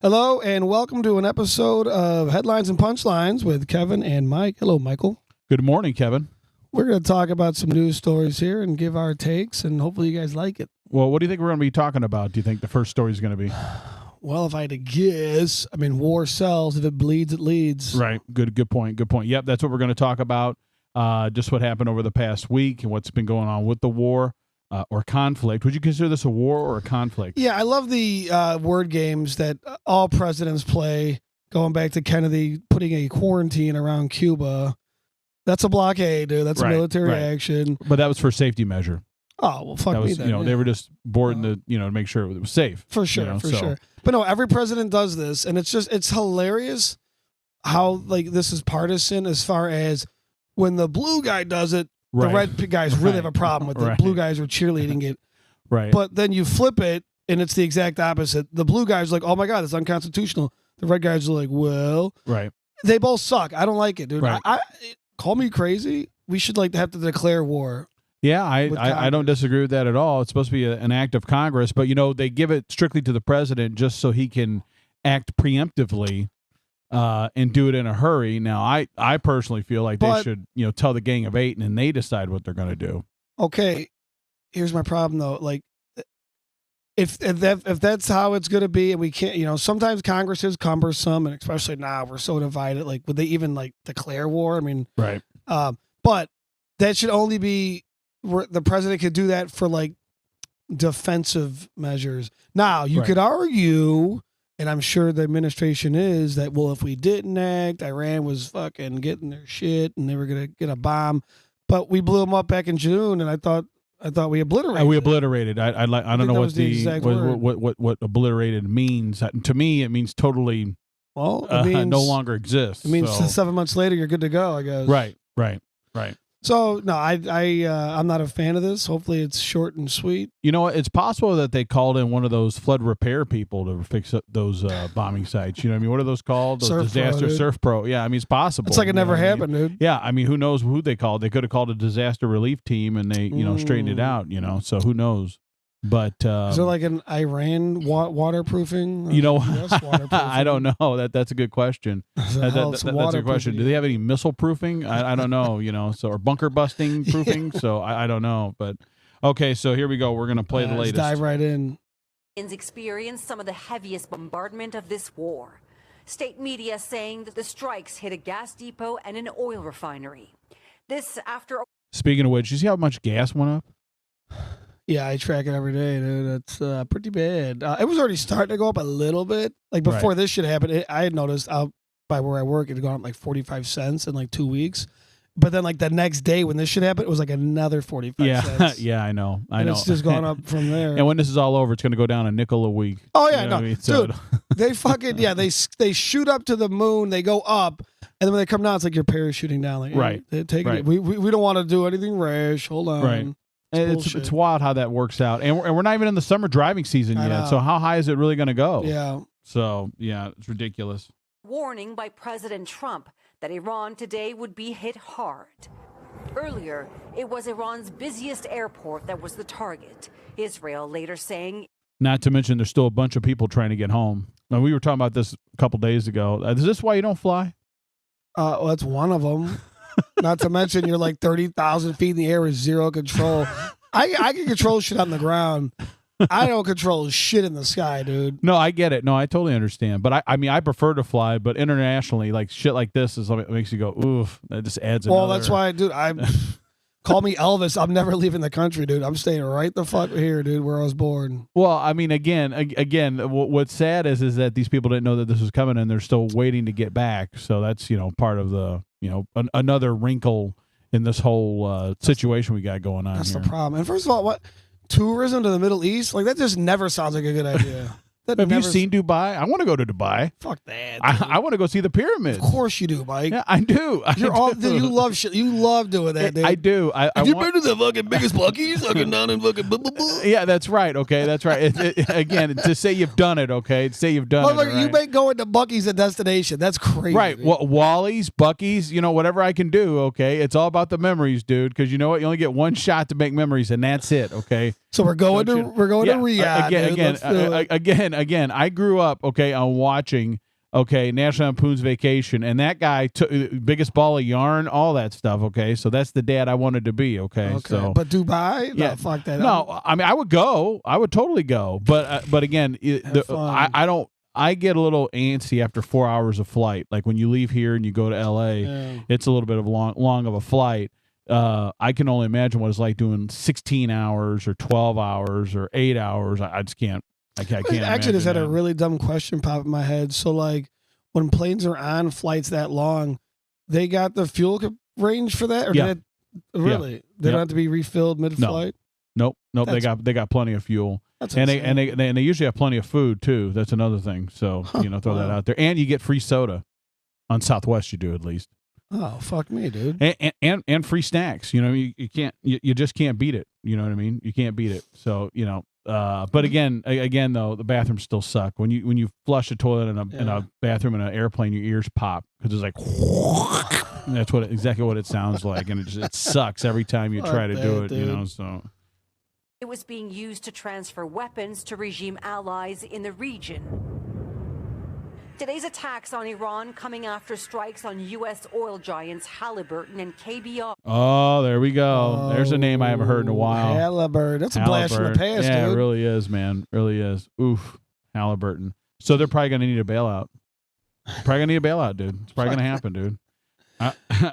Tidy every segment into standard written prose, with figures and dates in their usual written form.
Hello, and welcome to an episode of Headlines and Punchlines with Kevin and Mike. Hello, Michael. Good morning, Kevin. We're going to talk about some news stories here and give our takes, and hopefully you guys like it. Well, what do you think we're going to be talking about? Do you think the first story is going to be? Well, if I had to guess, war sells. If it bleeds, it leads. Right. Good point. Yep, that's what we're going to talk about. Just what happened over the past week and what's been going on with the war or conflict. Would you consider this a war or a conflict? Yeah, I love the word games that all presidents play, going back to Kennedy putting a quarantine around Cuba. That's a blockade, dude. That's a military action. But that was for safety measure. Oh, well, fuck that was, me then. They were just boarding to make sure it was safe. For sure, sure. But no, every president does this, and it's hilarious how, this is partisan as far as when the blue guy does it, the red guys really have a problem with it. The blue guys are cheerleading it. Right. But then you flip it, and it's the exact opposite. The blue guy's like, oh, my God, it's unconstitutional. The red guys are like, well. Right. They both suck. I don't like it, dude. Right. Call me crazy. We should have to declare war. Yeah, I don't disagree with that at all. It's supposed to be an act of Congress, but they give it strictly to the president just so he can act preemptively and do it in a hurry. Now, I personally feel like they should tell the Gang of Eight and then they decide what they're going to do. Okay, here's my problem though. If that's how it's going to be, and we can't, sometimes Congress is cumbersome, and especially now we're so divided. Would they even declare war? Right. But that should only be where the president could do that for defensive measures. Now you could argue, and I'm sure the administration is that, well, if we didn't act, Iran was fucking getting their shit, and they were going to get a bomb, but we blew them up back in June, and I thought we obliterated. We obliterated. I don't know what obliterated means. To me, it means totally. Well, it means no longer exists. It means 7 months later you're good to go, I guess. Right. So no, I'm not a fan of this. Hopefully it's short and sweet. You know what? It's possible that they called in one of those flood repair people to fix up those bombing sites. You know what I mean? What are those called? Those Surf Pro. Yeah, it's possible. It's like it never happened, dude. Yeah, who knows who they called? They could have called a disaster relief team and they, straightened it out. So who knows? But is there an Iran waterproofing? Waterproofing? I don't know. That's a good question. That's a good question. Do they have any missile proofing? I don't know. Or bunker busting proofing. Yeah. So I don't know. But okay, so here we go. We're gonna play the latest. Let's dive right in. Experienced some of the heaviest bombardment of this war. State media saying that the strikes hit a gas depot and an oil refinery. This after. Speaking of which, you see how much gas went up? Yeah, I track it every day, dude. It's pretty bad. It was already starting to go up a little bit. Before this shit happened, I had noticed out by where I work, it had gone up 45 cents in 2 weeks. But then the next day when this shit happened, it was another 45 cents. Yeah, I know. It's just gone up from there. And when this is all over, it's going to go down a nickel a week. Oh, yeah, no. Dude, they fucking, they shoot up to the moon, they go up, and then when they come down, it's like you're parachuting down. Right. Hey, take it. We don't want to do anything rash. Hold on. Right. It's wild how that works out. And we're not even in the summer driving season yet. So how high is it really going to go? Yeah. So, yeah, it's ridiculous. Warning by President Trump that Iran today would be hit hard. Earlier, it was Iran's busiest airport that was the target. Israel later saying. Not to mention there's still a bunch of people trying to get home. Now, we were talking about this a couple days ago. Is this why you don't fly? Well, that's one of them. Not to mention you're 30,000 feet in the air with zero control. I can control shit on the ground. I don't control shit in the sky, dude. No, I get it. No, I totally understand. But I prefer to fly, but internationally, shit like this is what makes you go, oof. That just adds another. Well, that's why, dude, call me Elvis. I'm never leaving the country, dude. I'm staying right the fuck here, dude, where I was born. Well, again, what's sad is that these people didn't know that this was coming and they're still waiting to get back. So that's, part of the, another wrinkle in this whole situation we got going on. That's here. the problem. And first of all, what tourism to the Middle East? That just never sounds like a good idea. Have you seen Dubai? I want to go to Dubai. Fuck that. I want to go see the pyramids. Of course you do, Mike. Yeah, I do. You love shit. You love doing that, dude. I do. Have you been to the fucking biggest Buc-ee's? Fucking down in fucking blah, blah, blah. Yeah, that's right. Okay, that's right. Again, to say you've done it, okay? To say you've done it. Right? You make going to Buc-ee's a destination. That's crazy. Right. Well, Wally's, Buc-ee's, whatever I can do, okay? It's all about the memories, dude, because you know what? You only get one shot to make memories, and that's it, okay? So we're going to Riyadh. Again, again, I grew up on watching National Lampoon's Vacation, and that guy took biggest ball of yarn, all that stuff. So that's the dad I wanted to be. So but Dubai, no, fuck that. No, I mean I would go, I would totally go, but again, I don't. I get a little antsy after 4 hours of flight. Like when you leave here and you go to LA, it's a little bit of long of a flight. I can only imagine what it's like doing 16 hours or 12 hours or 8 hours. I just can't. I can't. Actually, just had a really dumb question pop in my head. So, like, when planes are on flights that long, they got the fuel range for that, or did it really? They don't have to be refilled mid-flight. Nope. They got plenty of fuel. That's and insane. they usually have plenty of food too. That's another thing. So throw that out there. And you get free soda on Southwest. You do at least. Oh fuck me, dude. And free snacks. You can't. You just can't beat it. You know what I mean? You can't beat it. So but again though, the bathrooms still suck. When you flush a toilet in a bathroom in an airplane, your ears pop because it's like. That's exactly what it sounds like, and it sucks every time you try to do it. Dude. So. It was being used to transfer weapons to regime allies in the region. Today's attacks on Iran coming after strikes on U.S. oil giants Halliburton and KBR. Oh, there we go. There's a name I haven't heard in a while. Halliburton. That's a blast from the past, yeah, dude. It really is, man. Really is. Oof, Halliburton. So they're probably going to need a bailout. Dude. It's probably going to happen, dude.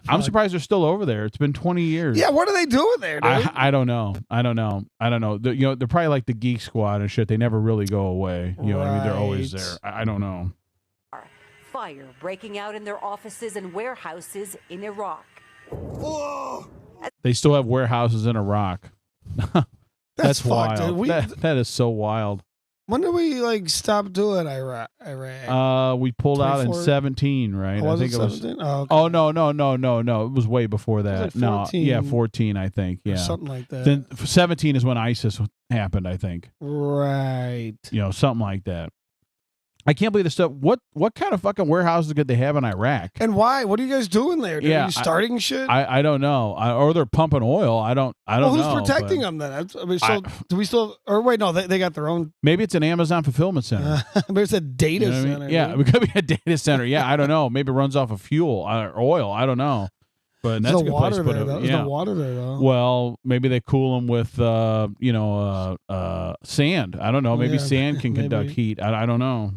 I'm surprised they're still over there. It's been 20 years. Yeah, what are they doing there, dude? I don't know. They're probably like the Geek Squad and shit. They never really go away. You know what I mean? They're always there. I don't know. Fire breaking out in their offices and warehouses in Iraq. Whoa. They still have warehouses in Iraq. That's wild. Dude. That is so wild. When did we stop doing Iraq? We pulled out in 17, right? Oh, I think it was 17? Oh, okay. Oh no. It was way before that. Was it 14? No, 14, I think. Yeah. Or something like that. Then 17 is when ISIS happened, I think. Right. Something like that. I can't believe this stuff. What kind of fucking warehouses could they have in Iraq? And why? What are you guys doing there? Dude? Yeah, are you starting shit? I don't know. Or they're pumping oil. I don't know. Who's protecting them then? Do we still? Or wait, no, they got their own. Maybe it's an Amazon fulfillment center. Maybe it's a data center. I mean? Yeah, it could be a data center. Yeah, I don't know. Maybe it runs off of fuel or oil. I don't know. But that's a good place to put it. There's no water there, though. Well, maybe they cool them with, sand. I don't know. Maybe sand can conduct heat. I don't know.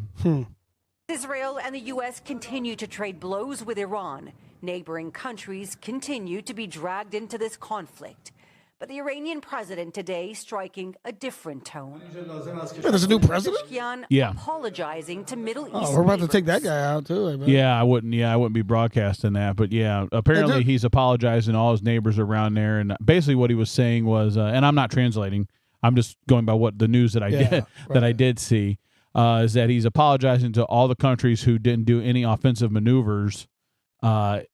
Israel and the U.S. continue to trade blows with Iran. Neighboring countries continue to be dragged into this conflict. But the Iranian president today striking a different tone. There's a new president? Yeah. Apologizing to Middle East. Oh, we're about to take that guy out, too. I bet. Yeah, I wouldn't be broadcasting that. But yeah, apparently he's apologizing to all his neighbors around there. And basically what he was saying was, and I'm not translating, I'm just going by what the news that I did see. Is that he's apologizing to all the countries who didn't do any offensive maneuvers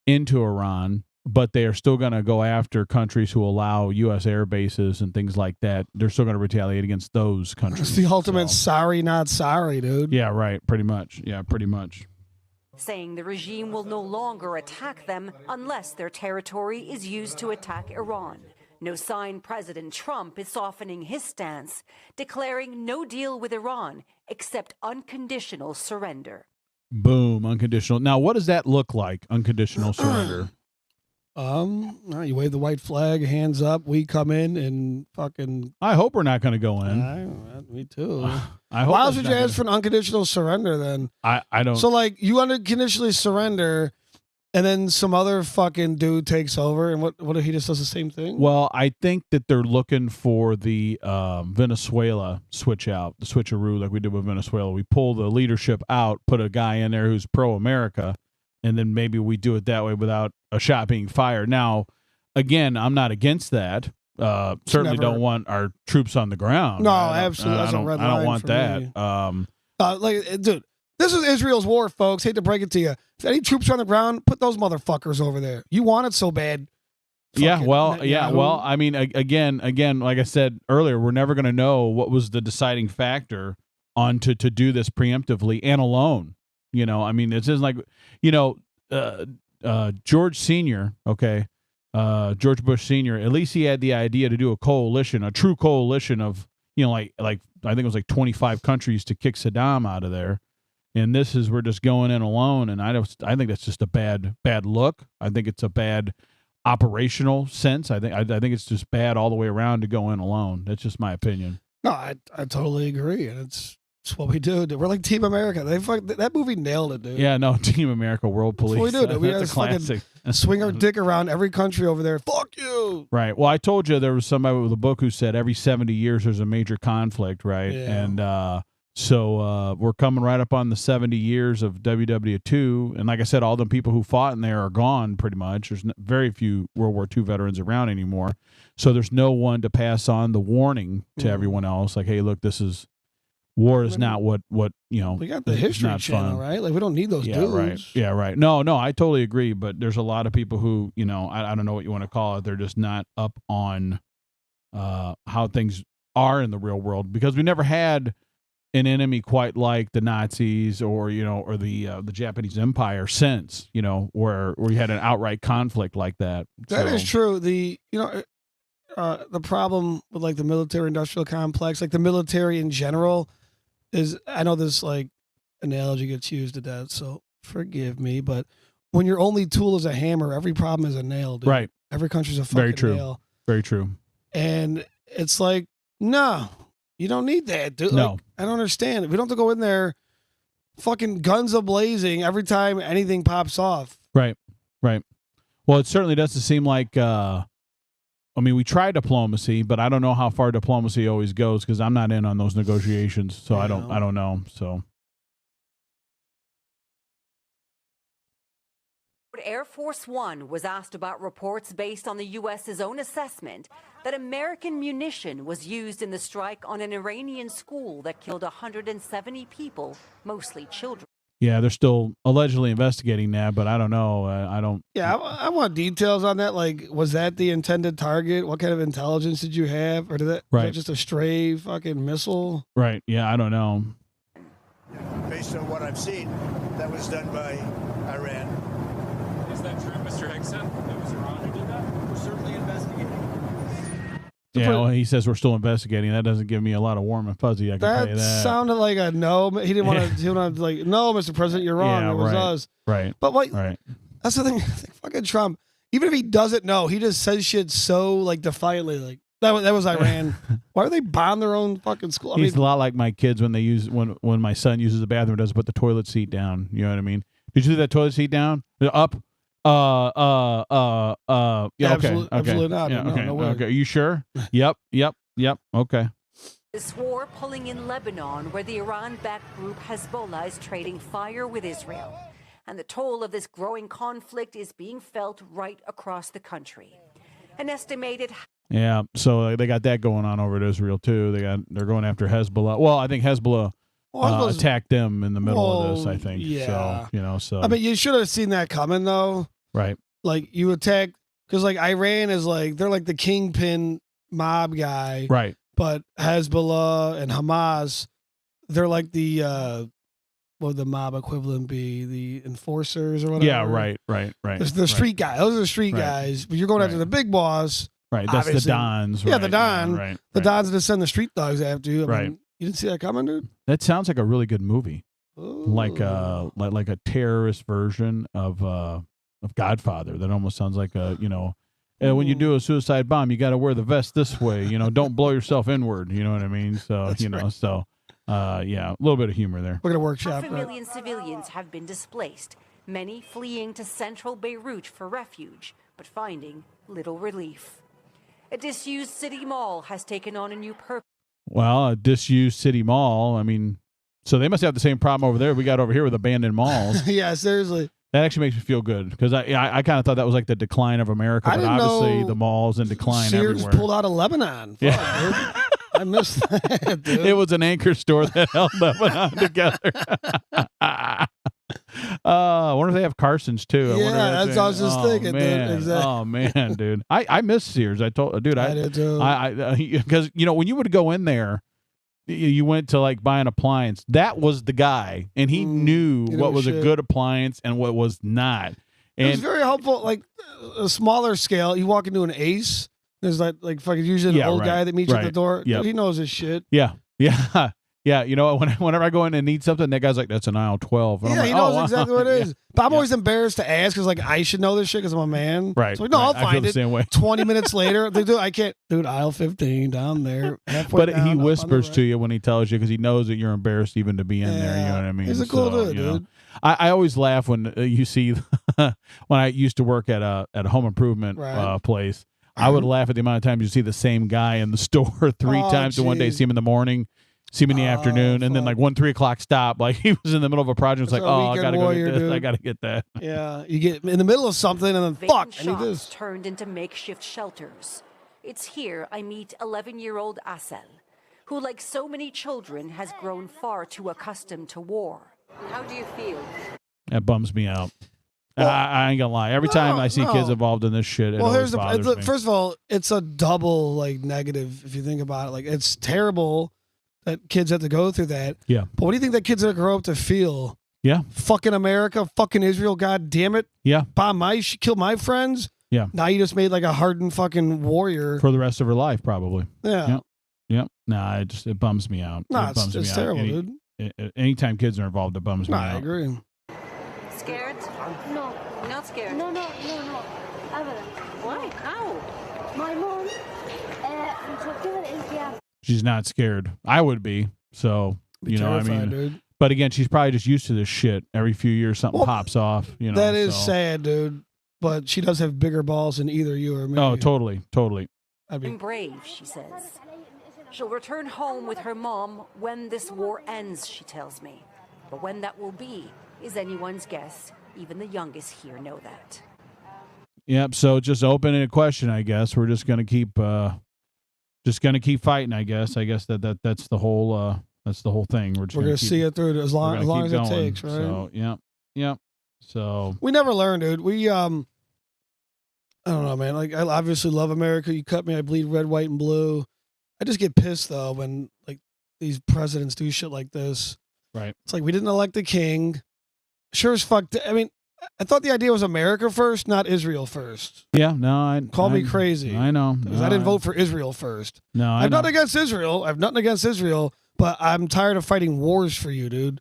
into Iran, but they are still going to go after countries who allow U.S. air bases and things like that. They're still going to retaliate against those countries. It's the ultimate sorry, not sorry, dude. Yeah, right. Pretty much. Yeah, pretty much. Saying the regime will no longer attack them unless their territory is used to attack Iran. No sign President Trump is softening his stance, declaring no deal with Iran except unconditional surrender. Boom, unconditional. Now, what does that look like, unconditional surrender? You wave the white flag, hands up, we come in and fucking... I hope we're not going to go in. Me too. I hope. Why else would you ask for an unconditional surrender then? I don't... So, you unconditionally surrender... And then some other fucking dude takes over, and what if he just does the same thing? Well, I think that they're looking for the Venezuela switch out, the switcheroo like we did with Venezuela. We pull the leadership out, put a guy in there who's pro-America, and then maybe we do it that way without a shot being fired. Now, again, I'm not against that. Certainly don't want our troops on the ground. No, absolutely. I don't want that. Dude. This is Israel's war, folks. Hate to break it to you. If any troops are on the ground, put those motherfuckers over there. You want it so bad. Well, I mean, again, like I said earlier, we're never going to know what was the deciding factor on to do this preemptively and alone. I mean, it's just like, George Sr., George Bush Sr., at least he had the idea to do a coalition, a true coalition of like I think it was like 25 countries to kick Saddam out of there. And this is, we're just going in alone, and I think that's just a bad look. I think it's a bad operational sense. I think it's just bad all the way around to go in alone. That's just my opinion. No, I totally agree, and it's what we do. Dude. We're like Team America. That movie nailed it, dude. Yeah, no, Team America, World Police. That's what we do. Dude. We That's a classic. Swing our dick around every country over there. Fuck you. Right. Well, I told you there was somebody with a book who said every 70 years there's a major conflict, right? Yeah. And so we're coming right up on the 70 years of WW2. And like I said, all the people who fought in there are gone pretty much. There's very few World War II veterans around anymore. So there's no one to pass on the warning to everyone else. Like, hey, look, war is not what we got the History Channel, right? Like, we don't need those dudes. Right. Yeah, right. No, I totally agree. But there's a lot of people who, I don't know what you want to call it. They're just not up on how things are in the real world, because we never had an enemy quite like the Nazis or the Japanese Empire since, where you had an outright conflict like that. That is true. The problem with like the military industrial complex, like the military in general, is, I know this like analogy gets used to death, so forgive me, but when your only tool is a hammer, every problem is a nail, dude. Right. Every country's a fucking nail. Very true. And it's like, no, you don't need that, dude. No. Like, I don't understand. We don't have to go in there fucking guns a-blazing every time anything pops off. Right. Well, it certainly doesn't seem like, we try diplomacy, but I don't know how far diplomacy always goes, because I'm not in on those negotiations, so I don't know. So Air Force One was asked about reports based on the U.S.'s own assessment that American munition was used in the strike on an Iranian school that killed 170 people, mostly children. Yeah, they're still allegedly investigating that, but I don't know. I don't. Yeah, I want details on that. Like, was that the intended target? What kind of intelligence did you have? Or was that just a stray fucking missile? Right. Yeah, I don't know. Based on what I've seen, that was done by Iran. Is that true, Mr. Hickson? It was Iran who did that? We're certainly investigating. Yeah, well, he says we're still investigating. That doesn't give me a lot of warm and fuzzy. I can tell you that. That sounded like a no. He didn't want to. He wanted to, like, no, Mr. President, you're wrong. It was us. Right. But like, right. That's the thing. Like, fucking Trump. Even if he doesn't know, he just says shit so like defiantly. Like that was Iran. Why are they bomb their own fucking school? He's a lot like my kids when when my son uses the bathroom, doesn't put the toilet seat down. You know what I mean? Did you do that toilet seat down? Up. Yeah. Okay. Absolutely not. Yeah, no, okay. No way. Okay. Are you sure? Yep. Okay. This war pulling in Lebanon, where the Iran-backed group Hezbollah is trading fire with Israel. And the toll of this growing conflict is being felt right across the country. An estimated... Yeah, so they got that going on over at Israel too. They're going after Hezbollah. Well, I think Hezbollah attacked them in the middle of this, I think. Yeah. So I mean, you should have seen that coming though. Right. Like, you attack, because like Iran is like, they're like the kingpin mob guy. Right. But Hezbollah and Hamas, they're like the what would the mob equivalent be? The enforcers or whatever. Yeah, right. The street guys. Those are the street guys. But you're going after the big boss. Right. That's obviously. the Dons. Yeah, right, the Don. Right. The Dons that send the street dogs after you. I mean, you didn't see that coming, dude? That sounds like a really good movie. Ooh. Like a terrorist version of Godfather. That almost sounds like when you do a suicide bomb, you got to wear the vest this way. Don't blow yourself inward. You know what I mean? So a little bit of humor there. We're gonna workshop. 500,000 civilians have been displaced, many fleeing to central Beirut for refuge, but finding little relief. A disused city mall has taken on a new purpose. Well, a disused city mall. I mean, so they must have the same problem over there we got over here with abandoned malls. Yeah, seriously. That actually makes me feel good, because I kind of thought that was like the decline of America, but obviously the mall's in decline Sears everywhere. pulled out of Lebanon. Fuck, Yeah. dude. I missed that, dude. It was an anchor store that held Lebanon together. I wonder if they have Carson's too. Yeah, that's what I was just thinking, man. dude. Exactly. Oh man, dude. I miss Sears. I did too. Because when you would go in there, you went to like buy an appliance. That was the guy, and he knew what was a good appliance and what was not. And it was very helpful. Like a smaller scale, you walk into an Ace, There's like fucking usually an old guy that meets you at the door. Yep. He knows his shit. Yeah. Yeah, you know, whenever I go in and need something, that guy's like, "That's an aisle 12." And I'm like, he knows wow. exactly what it is. Yeah. But I'm always embarrassed to ask because, like, I should know this shit because I'm a man. Right. So, like, no, right. I'll I feel find the it. same way. 20 minutes later, dude, I can't. Dude, aisle 15 down there. But down, he whispers right. to you when he tells you because he knows that you're embarrassed even to be in there. You know what I mean? He's a cool dude, you know. dude. I always laugh when you see when I used to work at a home improvement place. I would laugh at the amount of times you see the same guy in the store three times in one day. See him in the morning, see him in the afternoon, and then like 1 3 o'clock stop. Like he was in the middle of a project. It's like, I gotta go get this. Dude. I gotta get that. Yeah, you get in the middle of something and then Vacant I need shops this. turned into makeshift shelters. It's here I meet 11-year-old Asel, who, like so many children, has grown far too accustomed to war. How do you feel? That bums me out. I ain't gonna lie. Every time I see kids involved in this shit, it always bothers me. First of all, it's a double like negative if you think about it. Like it's terrible that kids have to go through that. Yeah. But what do you think that kids are gonna grow up to feel? Yeah. Fucking America, fucking Israel, god damn it. Yeah. Kill my friends. Yeah. Now you just made like a hardened fucking warrior. For the rest of her life, probably. Yeah. Yep. Nah, it bums me out. No, it bums me it's out. terrible, dude. Anytime kids are involved, it bums me out. I agree. Scared? No. Not scared? No. Evelyn. Why? How? My mom, is She's not scared. I would be. So, Be you know, I terrified, mean. dude. But again, she's probably just used to this shit. Every few years, something pops off. You know, that is sad, dude. But she does have bigger balls than either you or me. Oh, totally. I'm brave, she says. She'll return home with her mom when this war ends, she tells me. But when that will be is anyone's guess. Even the youngest here know that. Yep. So just opening a question, I guess. We're just gonna keep fighting, I guess. That's the whole thing. We're gonna see it through as long as it takes, right? So yep. So we never learn, dude. We I don't know, man. Like I obviously love America. You cut me, I bleed red, white, and blue. I just get pissed though when like these presidents do shit like this. Right. It's like we didn't elect a king. Sure as fuck. I mean, I thought the idea was America first, not Israel first. Yeah, no, Call me crazy. I know. Because I didn't vote for Israel first. No, I've nothing against Israel. I've nothing against Israel, but I'm tired of fighting wars for you, dude.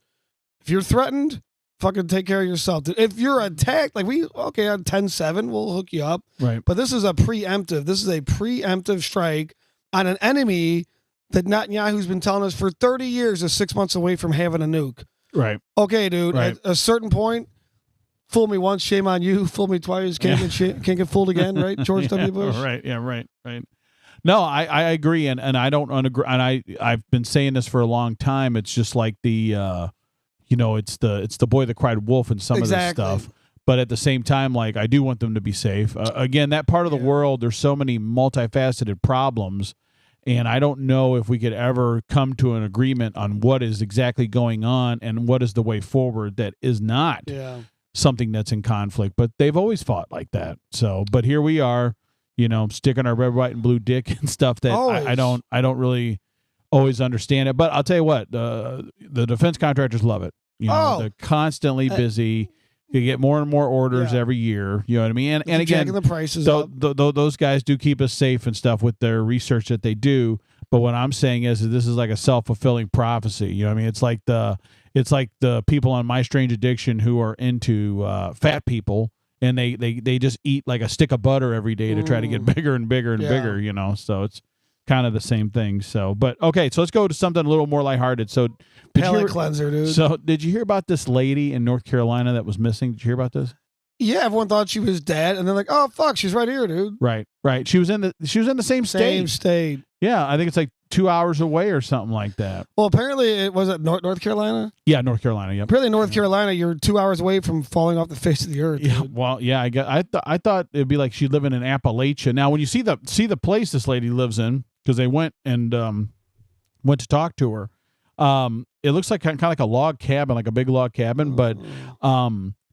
If you're threatened, fucking take care of yourself. If you're attacked, like on 10-7, we'll hook you up. Right. But this is a preemptive strike on an enemy that Netanyahu's been telling us for 30 years is 6 months away from having a nuke. Right. Okay, dude. Right. At a certain point, fool me once, shame on you. Fool me twice, can't get fooled again, right? George W. Bush. Right. Yeah. Right. No, I agree, and I don't agree, and I've been saying this for a long time. It's just like the, it's the boy that cried wolf in some of this stuff. But at the same time, like I do want them to be safe. Again, that part of the world, there's so many multifaceted problems. And I don't know if we could ever come to an agreement on what is exactly going on and what is the way forward that is not something that's in conflict. But they've always fought like that. So, but here we are, sticking our red, white, and blue dick and stuff that I don't really always understand it. But I'll tell you what, the defense contractors love it. They're constantly busy. You get more and more orders every year. You know what I mean? And again, the prices up. Those guys do keep us safe and stuff with their research that they do. But what I'm saying is that this is like a self-fulfilling prophecy. You know what I mean? It's like the people on My Strange Addiction who are into fat people, and they just eat like a stick of butter every day to try to get bigger and bigger and bigger. So it's kind of the same thing. So, but okay, so let's go to something a little more lighthearted. So, palate cleanser, dude. So, did you hear about this lady in North Carolina that was missing? Did you hear about this? Yeah, everyone thought she was dead, and they're like, "Oh fuck, she's right here, dude." Right. She was in the same state. Same state. Yeah, I think it's like 2 hours away or something like that. Well, apparently it was at North Carolina. Yeah, North Carolina. Yep. Apparently, North Carolina, you're 2 hours away from falling off the face of the earth. Yeah. Dude. Well, yeah. I thought it'd be like she'd living in Appalachia. Now, when you see the place this lady lives in, because they went to talk to her. It looks like kind of like a log cabin, like a big log cabin, but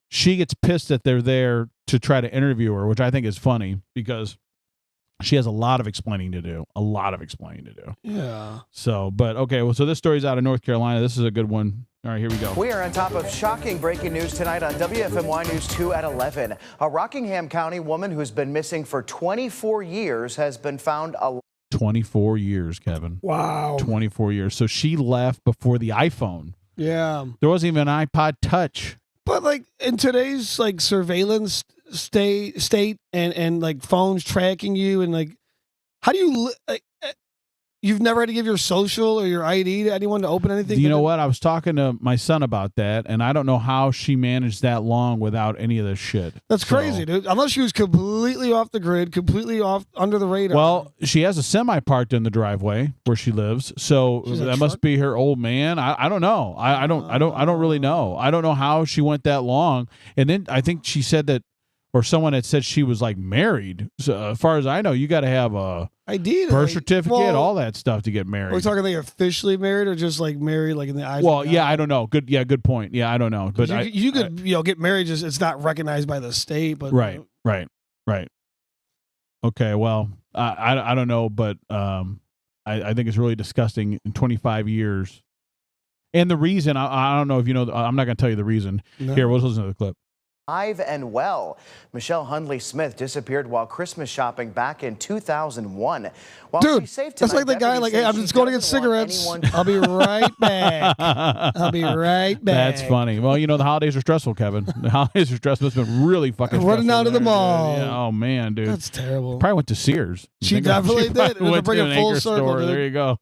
she gets pissed that they're there to try to interview her, which I think is funny because she has a lot of explaining to do. Yeah. So, but okay, well, so this story's out of North Carolina. This is a good one. All right, here we go. We are on top of shocking breaking news tonight on WFMY News 2 at 11. A Rockingham County woman who's been missing for 24 years has been found alive. 24 years, Kevin. Wow. 24 years. So she left before the iPhone. Yeah. There wasn't even an iPod Touch. But like in today's like surveillance state and like phones tracking you and like, how do you you've never had to give your social or your ID to anyone to open anything? You know what? I was talking to my son about that, and I don't know how she managed that long without any of this shit. That's crazy, dude. Unless she was completely off the grid, completely off under the radar. Well, she has a semi parked in the driveway where she lives, so that must be her old man. I don't know. I don't really know. I don't know how she went that long. And then I think she said that, or someone had said she was like married. So as far as I know, you got to have a ID, birth certificate, all that stuff to get married. Are we talking like officially married or just like married, like in the eyes? Well, of God? yeah, I don't know. Good point. Yeah, I don't know. But you could get married, just it's not recognized by the state. But right. Okay, well, I don't know, but I think it's really disgusting. In 25 years, and the reason I don't know if you know. I'm not going to tell you the reason. No. Here, we'll listen to the clip. Alive and well. Michelle Hundley Smith disappeared while Christmas shopping back in 2001. While Dude, she's safe that's tonight, like the guy, like, hey, I'm just going to get cigarettes. I'll be right back. I'll be right back. That's funny. Well, the holidays are stressful, Kevin. The holidays are stressful. It's been really fucking stressful. Running out of the mall. Yeah, oh, man, dude. That's terrible. Probably went to Sears. She definitely did. It was Went bring to a an full Anchor circle, store. dude. There you go.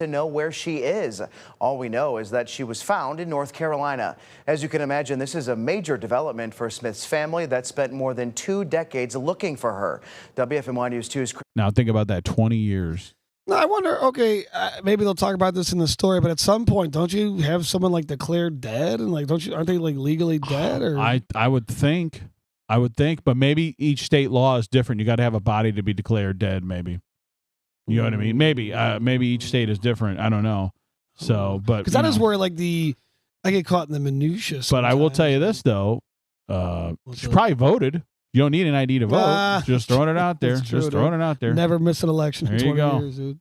To know where she is. All we know is that she was found in North Carolina. As you can imagine, this is a major development for Smith's family that spent more than 2 decades looking for her. WFMY News 2's Now think about that, 20 years. No, I wonder, okay, maybe they'll talk about this in the story, but at some point, don't you have someone like declared dead? And like, aren't they like legally dead? Or I would think, but maybe each state law is different. You got to have a body to be declared dead, maybe. You know what I mean? Maybe each state is different. I don't know. So, but because that is where like I get caught in the minutia. But I will tell you this though, she probably voted. You don't need an ID to vote. Just throwing it out there. True, Just throwing it out there. Never miss an election in 20 years, dude.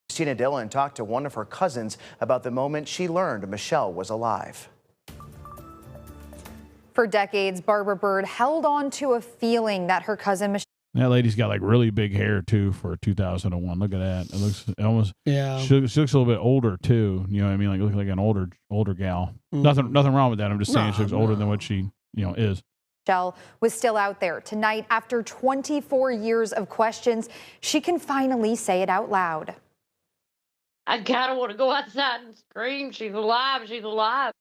Christina Dillon talked to one of her cousins about the moment she learned Michelle was alive. For decades, Barbara Bird held on to a feeling that her cousin Michelle. That lady's got like really big hair too for 2001. Look at that. It looks almost. Yeah. She looks a little bit older too. You know what I mean? Like look like an older gal. Nothing wrong with that. I'm just saying she looks older than what she is. Michelle was still out there tonight after 24 years of questions. She can finally say it out loud. I kind of want to go outside and scream. She's alive. She's alive.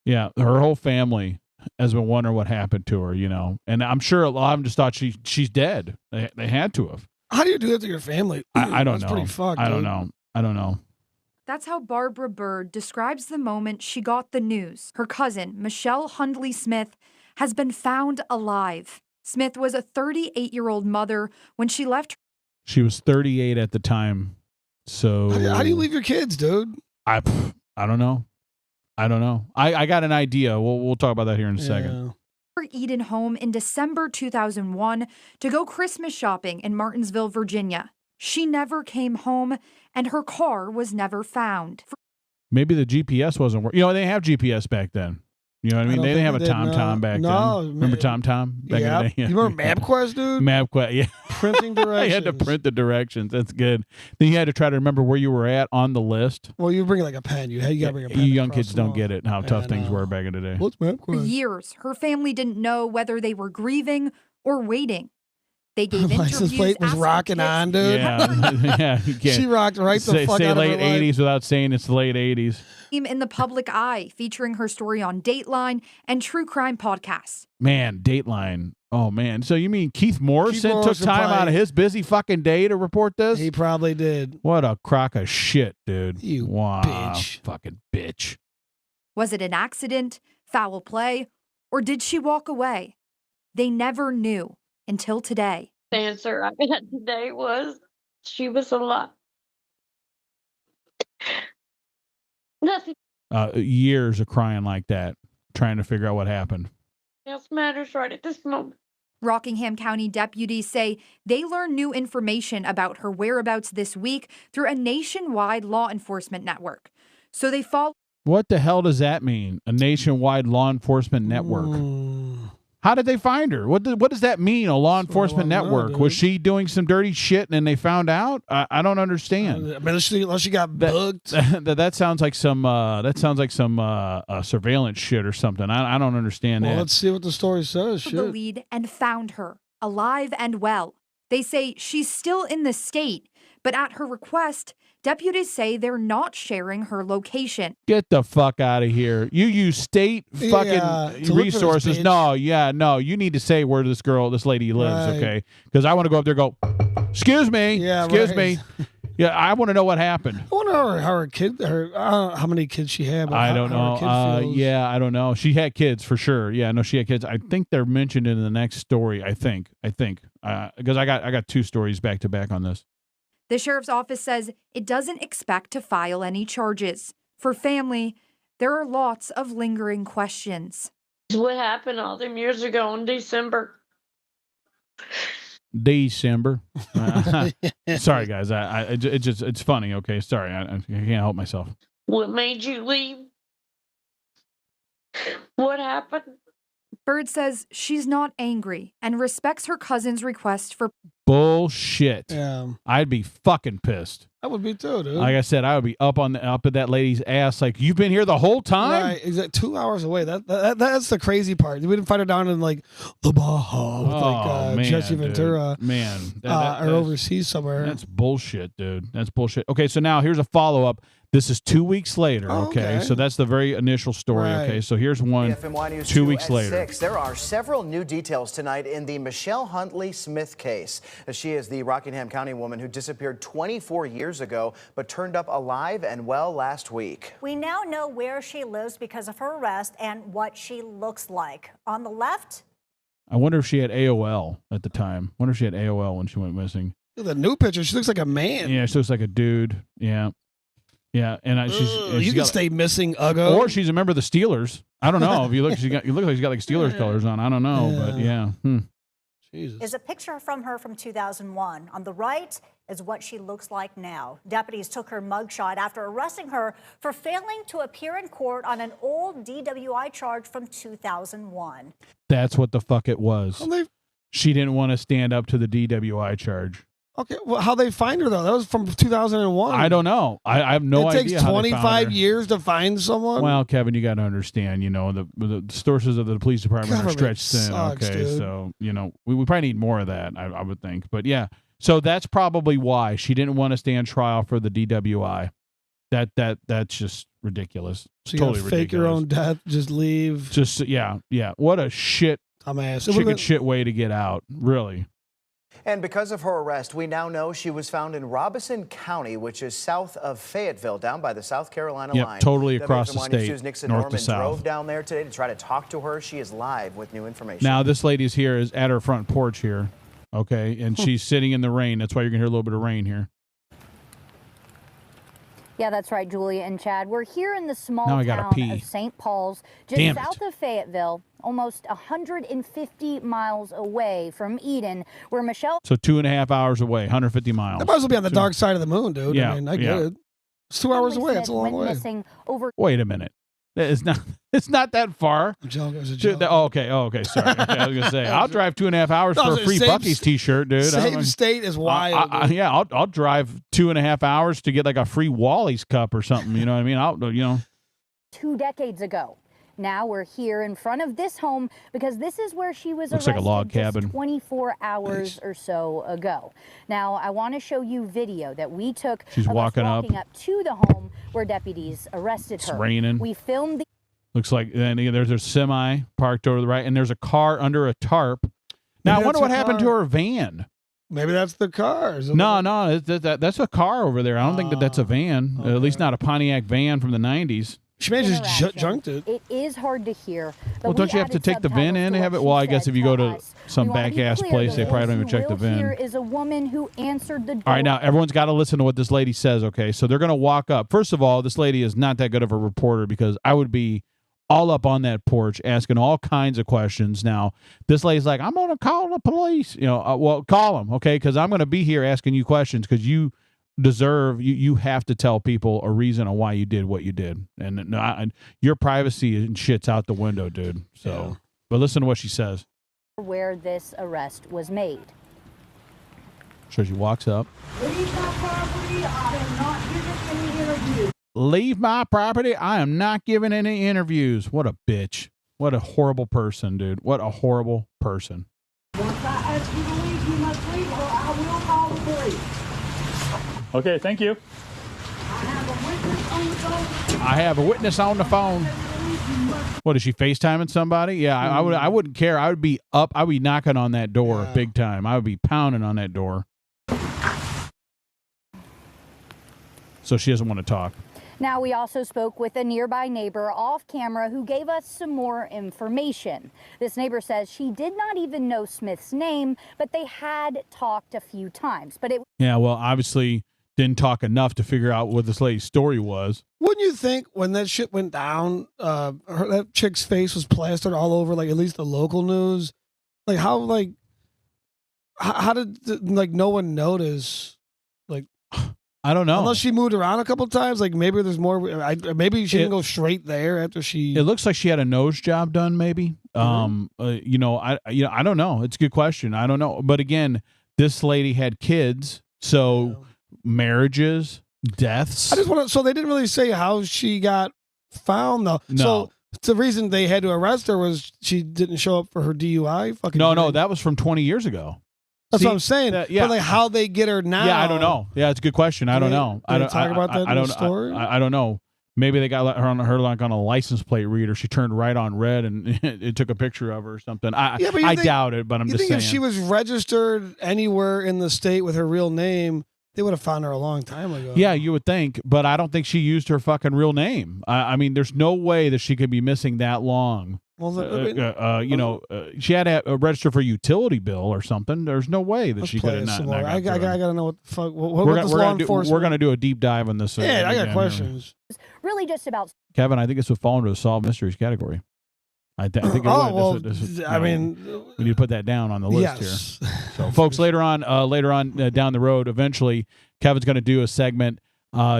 Yeah, her whole family has been wondering what happened to her, and I'm sure a lot of them just thought she's dead. They had to have. How do you do that to your family? I don't know. That's pretty fucked. I don't know. That's how Barbara Bird describes the moment she got the news. Her cousin, Michelle Hundley Smith, has been found alive. Smith was a 38-year-old mother when she left. She was 38 at the time. So how do you leave your kids, dude? I don't know. I got an idea. We'll talk about that here in a second. Her Eden home in December 2001 to go Christmas shopping in Martinsville, Virginia. She never came home, and her car was never found. Maybe the GPS wasn't working. They have GPS back then. You know what I mean? They didn't have a TomTom back then. Remember TomTom back in the day? You remember MapQuest, dude? MapQuest, yeah. Printing directions. You had to print the directions. That's good. Then you had to try to remember where you were at on the list. Well, you bring like a pen. You got to bring a pen. You young kids don't get it, how tough things were back in the day. What's MapQuest? For years, her family didn't know whether they were grieving or waiting. They gave license plate was rocking on, dude. Yeah. She rocked right the fuck out of her late 80s without saying it's the late 80s. In the public eye, featuring her story on Dateline and true crime podcasts. Man, Dateline. Oh, man. So you mean Keith Morrison took time out of his busy fucking day to report this? He probably did. What a crock of shit, dude. You bitch. Fucking bitch. Was it an accident, foul play, or did she walk away? They never knew until today. The answer I got today was she was alive. Nothing Years of crying like that, trying to figure out what happened. else matters right at this moment. Rockingham County deputies say they learned new information about her whereabouts this week through a nationwide law enforcement network. So they followed What the hell does that mean? A nationwide law enforcement network. How did they find her? What does that mean? A law enforcement network? Was she doing some dirty shit and they found out? I don't understand. Unless she got bugged. That sounds like some surveillance shit or something. I don't understand that. Let's see what the story says. The lead and found her alive and well. They say she's still in the state, but at her request, deputies say they're not sharing her location. Get the fuck out of here. You use state fucking resources. No, you need to say where this lady lives, okay? Because I want to go up there and go, excuse me, me. Yeah, I want to know what happened. I wonder how many kids she had. I don't know. I don't know. She had kids for sure. Yeah, no, she had kids. I think they're mentioned in the next story. I think. Because I got 2 stories back to back on this. The sheriff's office says it doesn't expect to file any charges. For family, there are lots of lingering questions. What happened all them years ago in December? Sorry, guys. It's funny. Okay, sorry. I can't help myself. What made you leave? What happened? Bird says she's not angry and respects her cousin's request for bullshit. Yeah. I'd be fucking pissed. I would be too, dude. Like I said, I would be up at that lady's ass. Like, you've been here the whole time. Right, exactly. 2 hours away. That's the crazy part. We didn't find her down in like the Baja with Jesse Ventura, or overseas somewhere. That's bullshit, dude. That's bullshit. Okay, so now here's a follow up. This is 2 weeks later, okay? So that's the very initial story, okay? So here's one 2 weeks later. 6. There are several new details tonight in the Michelle Huntley Smith case. She is the Rockingham County woman who disappeared 24 years ago, but turned up alive and well last week. We now know where she lives because of her arrest and what she looks like. On the left, I wonder if she had AOL at the time. I wonder if she had AOL when she went missing. The new picture, she looks like a man. Yeah, she looks like a dude. Yeah. Yeah, and you can stay missing, Uggo. Or she's a member of the Steelers. I don't know. If you look, you look like she's got like Steelers colors on. I don't know, but yeah. Jesus. Is a picture from her from 2001. On the right is what she looks like now. Deputies took her mugshot after arresting her for failing to appear in court on an old DWI charge from 2001. That's what the fuck it was. She didn't want to stand up to the DWI charge. Okay, well, how they find her though? That was from 2001. I don't know. I have no idea. It takes 25 years to find someone. Well, Kevin, you got to understand. The sources of the police department are stretched thin. Okay, dude. So we probably need more of that. I would think, but yeah. So that's probably why she didn't want to stand trial for the DWI. That's just ridiculous. So you totally fake ridiculous. your own death, just leave. Just yeah. What a shit. Dumbass. Shit way to get out. Really. And because of her arrest, we now know she was found in Robeson County, which is south of Fayetteville, down by the South Carolina line. Totally across the state, News' Nixon north Norman to south. drove down there today to try to talk to her. She is live with new information. Now, this lady's here is at her front porch here, okay, and she's sitting in the rain. That's why you're going to hear a little bit of rain here. Yeah, that's right, Julia and Chad. We're here in the small town of St. Paul's, just south of Fayetteville, almost 150 miles away from Eden, where Michelle... So 2.5 hours away, 150 miles. That might as well be on the dark side of the moon, dude. Yeah, I mean, I get it. It's 2 hours away. It's a long way. Wait a minute. It's not that far. It was a joke. Okay. Sorry. Okay, I was gonna say I'll drive 2.5 hours for a free Buc-ee's T-shirt, dude. Same state is wild. Yeah, I'll drive 2.5 hours to get like a free Wally's cup or something. You know what I mean? 2 decades ago. Now we're here in front of this home because this is where she was Looks arrested like a log cabin. just 24 hours or so ago. Now, I want to show you video that we took She's of walking us walking up to the home where deputies arrested her. It's raining. We filmed the... Looks like then there's a semi parked over the right, and there's a car under a tarp. Now, I wonder what happened to her van. Maybe that's the car. No, that's a car over there. I don't think that's a van. Okay. At least not a Pontiac van from the 90s. She may have just junked it. It is hard to hear. Well, don't you have to take the VIN in to have it? Well, I guess if you go to some back-ass place, they probably don't even check the VIN. Here is a woman who answered the door. All right, now everyone's got to listen to what this lady says, okay? So they're going to walk up. First of all, this lady is not that good of a reporter because I would be all up on that porch asking all kinds of questions. Now, this lady's like, I'm going to call the police. Well, call them, okay? Because I'm going to be here asking you questions because you deserve. You have to tell people a reason on why you did what you did, and your privacy and shit's out the window, dude. So, but listen to what she says. Where this arrest was made. So she walks up. Leave my property. I am not giving any interviews. Leave my property. I am not giving any interviews. What a bitch. What a horrible person, dude. What a horrible person. Once I ask you to leave, you must leave, or I will call the police. Okay, thank you. I have a witness on the phone. I have a witness on the phone. What, is she FaceTiming somebody? Yeah, I wouldn't care. I would be up. I would be knocking on that door big time. I would be pounding on that door. So she doesn't want to talk. Now, we also spoke with a nearby neighbor off camera who gave us some more information. This neighbor says she did not even know Smith's name, but they had talked a few times. But it Yeah, well, obviously didn't talk enough to figure out what this lady's story was. Wouldn't you think when that shit went down, that chick's face was plastered all over, like at least the local news? Like how did like no one notice? Like I don't know. Unless she moved around a couple times, like maybe there's more. Maybe she didn't go straight there after she. It looks like she had a nose job done, maybe. I don't know. It's a good question. I don't know. But again, this lady had kids, so marriages, deaths. I just want to. So they didn't really say how she got found, though. No. So the reason they had to arrest her was she didn't show up for her DUI. No, that was from 20 years ago. That's what I'm saying. But like how they get her now. Yeah, I don't know. Yeah, it's a good question. I don't know. I don't talk about that in the story. I don't know. Maybe they got her on a license plate reader. She turned right on red, and it took a picture of her or something. I doubt it, but I'm just saying. If she was registered anywhere in the state with her real name, they would have found her a long time ago. Yeah, you would think, but I don't think she used her fucking real name. I mean, there's no way that she could be missing that long. Well, she had to register for a utility bill or something. There's no way that she could have not. I gotta know what the fuck. We're gonna do a deep dive on this. Yeah, I got questions. Really, just about Kevin. I think this would fall into the solved mysteries category. I think it would. I mean, we need to put that down on the list here. So, folks, later on down the road, eventually, Kevin's going to do a segment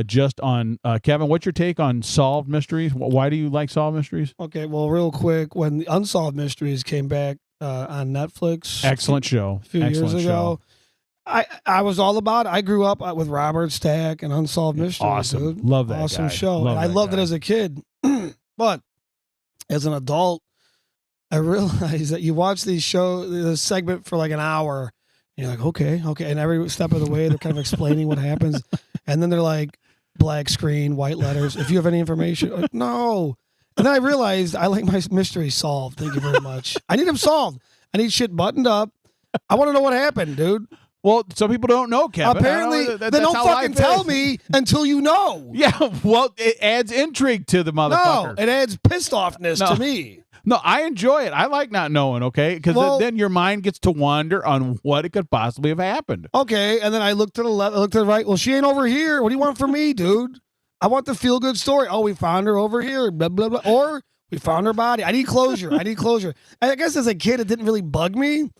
just on Kevin. What's your take on solved mysteries? Why do you like solved mysteries? Okay, well, real quick, when the Unsolved Mysteries came back on Netflix, excellent show, a few years ago. I was all about it. I grew up with Robert Stack and Unsolved Mysteries. Awesome, dude. love that awesome guy. show. I loved it as a kid, but as an adult, I realized that you watch these this segment for like an hour, and you're like, okay, and every step of the way they're kind of explaining what happens, and then they're like, black screen, white letters. If you have any information, like, no. And then I realized I like my mysteries solved. Thank you very much. I need them solved. I need shit buttoned up. I want to know what happened, dude. Well, some people don't know, Kevin. Apparently, they don't fucking tell me until you know. Yeah, well, it adds intrigue to the motherfucker. No, it adds pissed offness to me. No, I enjoy it. I like not knowing, okay? Because then your mind gets to wander on what it could possibly have happened. Okay, and then I look to the left, I look to the right. Well, she ain't over here. What do you want from me, dude? I want the feel-good story. Oh, we found her over here, blah, blah, blah. Or we found her body. I need closure. I guess as a kid, it didn't really bug me.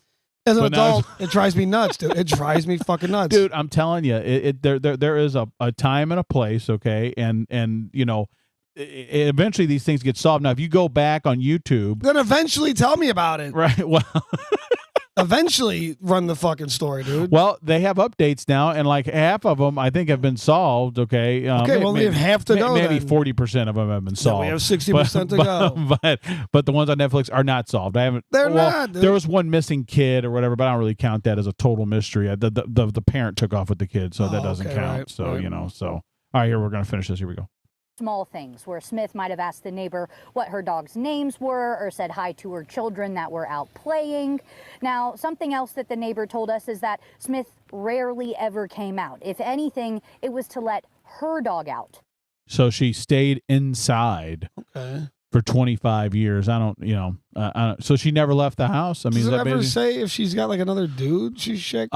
As an adult, it drives me nuts, dude. It drives me fucking nuts. Dude, I'm telling you, there is a time and a place, okay? And you know, eventually these things get solved. Now, if you go back on YouTube, then eventually tell me about it. Right. Well, eventually run the fucking story, dude. Well, they have updates now, and like half of them, I think, have been solved. Okay. Well, we have half to go. Maybe 40% of them have been solved. We have 60% to go. But the ones on Netflix are not solved. They're not. Dude. There was one missing kid or whatever, but I don't really count that as a total mystery. The parent took off with the kid, so that doesn't count. Right, so right. So all right, here we're gonna finish this. Here we go. Small things where Smith might have asked the neighbor what her dog's names were or said hi to her children that were out playing. Now, something else that the neighbor told us is that Smith rarely ever came out. If anything, it was to let her dog out. So she stayed inside for 25 years. I don't, so she never left the house. I mean, does it ever say if she's got like another dude she's checked?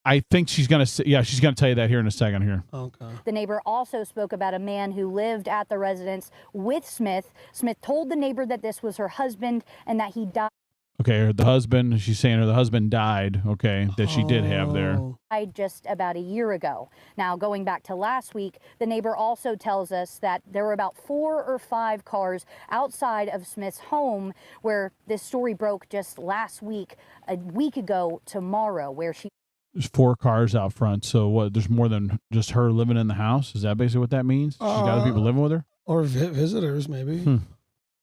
I think she's gonna say, she's gonna tell you that here in a second here. Okay. The neighbor also spoke about a man who lived at the residence with Smith. Smith told the neighbor that this was her husband and that he died. Okay, the husband, she's saying the husband died, okay, that she did have there. Died just about a year ago. Now, going back to last week, the neighbor also tells us that there were about 4 or 5 cars outside of Smith's home where this story broke just last week, a week ago tomorrow, where she... There's 4 cars out front, so what, there's more than just her living in the house? Is that basically what that means? She's got other people living with her? Or visitors, maybe.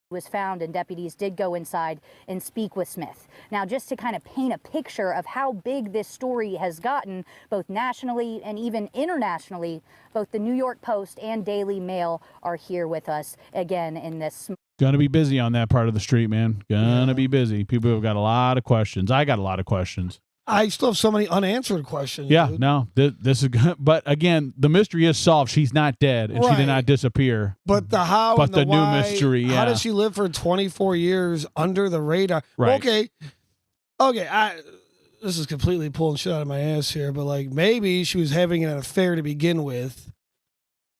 Was found, and deputies did go inside and speak with Smith. Now, just to kind of paint a picture of how big this story has gotten, both nationally and even internationally, both the New York Post and Daily Mail are here with us again in this. Gonna be busy on that part of the street, man. Gonna be busy. People have got a lot of questions. I got a lot of questions. I still have so many unanswered questions. Yeah, dude. no, this is good. But again, the mystery is solved. She's not dead, and she did not disappear. But the how but and the new why, mystery, how did she live for 24 years under the radar? Right. Okay, this is completely pulling shit out of my ass here, but like maybe she was having an affair to begin with,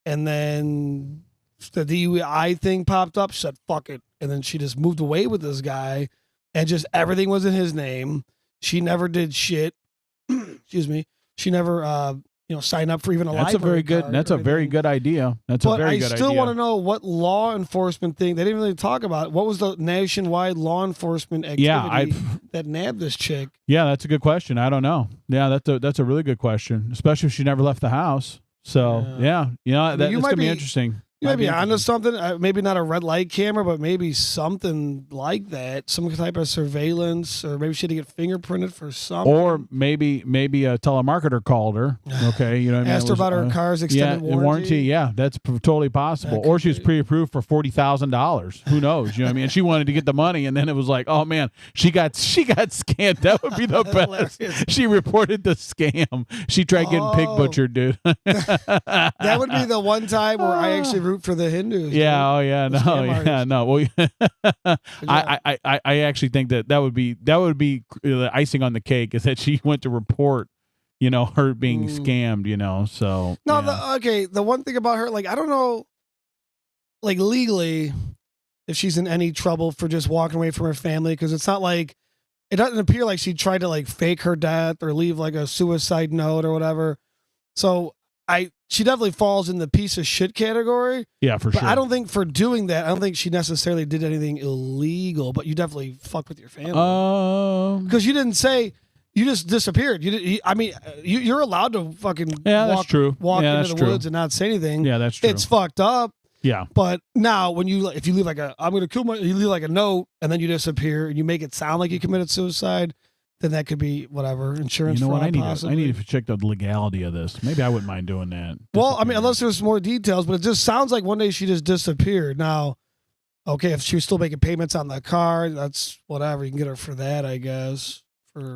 and then the DUI thing popped up. She said, fuck it. And then she just moved away with this guy, and just everything was in his name. She never did shit. Excuse me. She never, signed up for even a library That's a very good. card That's or a very anything. good idea. That's a very good idea. I still want to know what law enforcement thing. They didn't really talk about. What was the nationwide law enforcement activity that nabbed this chick? Yeah, that's a good question. I don't know. Yeah, that's a really good question, especially if she never left the house. So yeah, that's gonna be interesting. You might be onto something. Maybe not a red light camera, but maybe something like that. Some type of surveillance, or maybe she had to get fingerprinted for something. Or maybe a telemarketer called her. Okay, you know what I mean? Asked her about her car's extended warranty. Yeah, that's totally possible. Or she was pre-approved for $40,000. Who knows? You know what I mean? And she wanted to get the money, and then it was like, oh man, she got scammed. That would be the best. She reported the scam. She tried getting pig butchered, dude. That would be the one time where I actually root for the Hindus. Yeah. Dude. Oh yeah. No. Yeah. No. Well, I actually think that would be the icing on the cake is that she went to report, her being scammed. So no. Yeah. The one thing about her, like I don't know, like legally, if she's in any trouble for just walking away from her family, because it's not like it doesn't appear like she tried to like fake her death or leave like a suicide note or whatever. So she definitely falls in the piece of shit category. Yeah, for but sure. I don't think for doing that, I don't think she necessarily did anything illegal, but you definitely fucked with your family. Because you didn't say, you just disappeared. You're allowed to fucking that's true. Walk Yeah, into that's the true. woods and not say anything. Yeah, that's true. It's fucked up. Yeah. But now if you leave like I'm going to kill you leave like a note and then you disappear and you make it sound like you committed suicide, then that could be whatever insurance. You know what? fraud, I need to check the legality of this. Maybe I wouldn't mind doing that. Well, unless there's more details, but it just sounds like one day she just disappeared. Now, okay, if she was still making payments on the car, that's whatever. You can get her for that, I guess.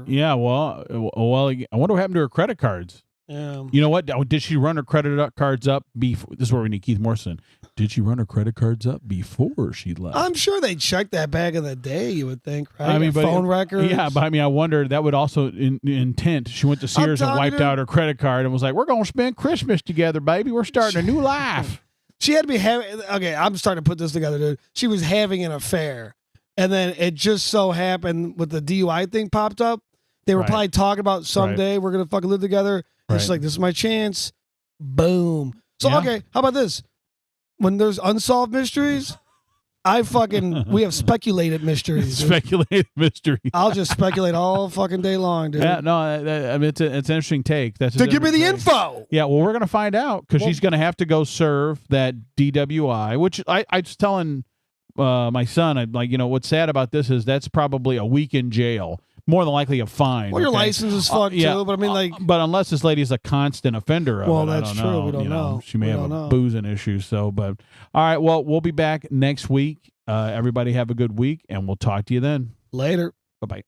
Yeah. Well, I wonder what happened to her credit cards. Yeah. You know what? Did she run her credit cards up before? This is where we need Keith Morrison. Did she run her credit cards up before she left? I'm sure they checked that back in the day, you would think, right? I mean, but phone records. Yeah, but I wonder that would also intent. She went to Sears and wiped out her credit card and was like, "We're going to spend Christmas together, baby. We're starting a new life." She had to be having. Okay, I'm starting to put this together, dude. She was having an affair, and then it just so happened with the DUI thing popped up. They were probably talking about someday we're gonna fucking live together. And she's like, "This is my chance." Boom. So okay, how about this? When there's unsolved mysteries, we have speculated mysteries. Dude. Speculated mysteries. I'll just speculate all fucking day long, dude. Yeah, no, I mean it's an interesting take. That's to give me the info. Yeah, well, we're gonna find out because she's gonna have to go serve that DWI, which I was telling my son, what's sad about this is that's probably a week in jail. More than likely a fine. Well, your license is fucked too, but I mean, but unless this lady is a constant offender of it, that's true. Know, we don't know. She may have a boozing issue. So, but all right. Well, we'll be back next week. Everybody have a good week, and we'll talk to you then. Later. Bye bye.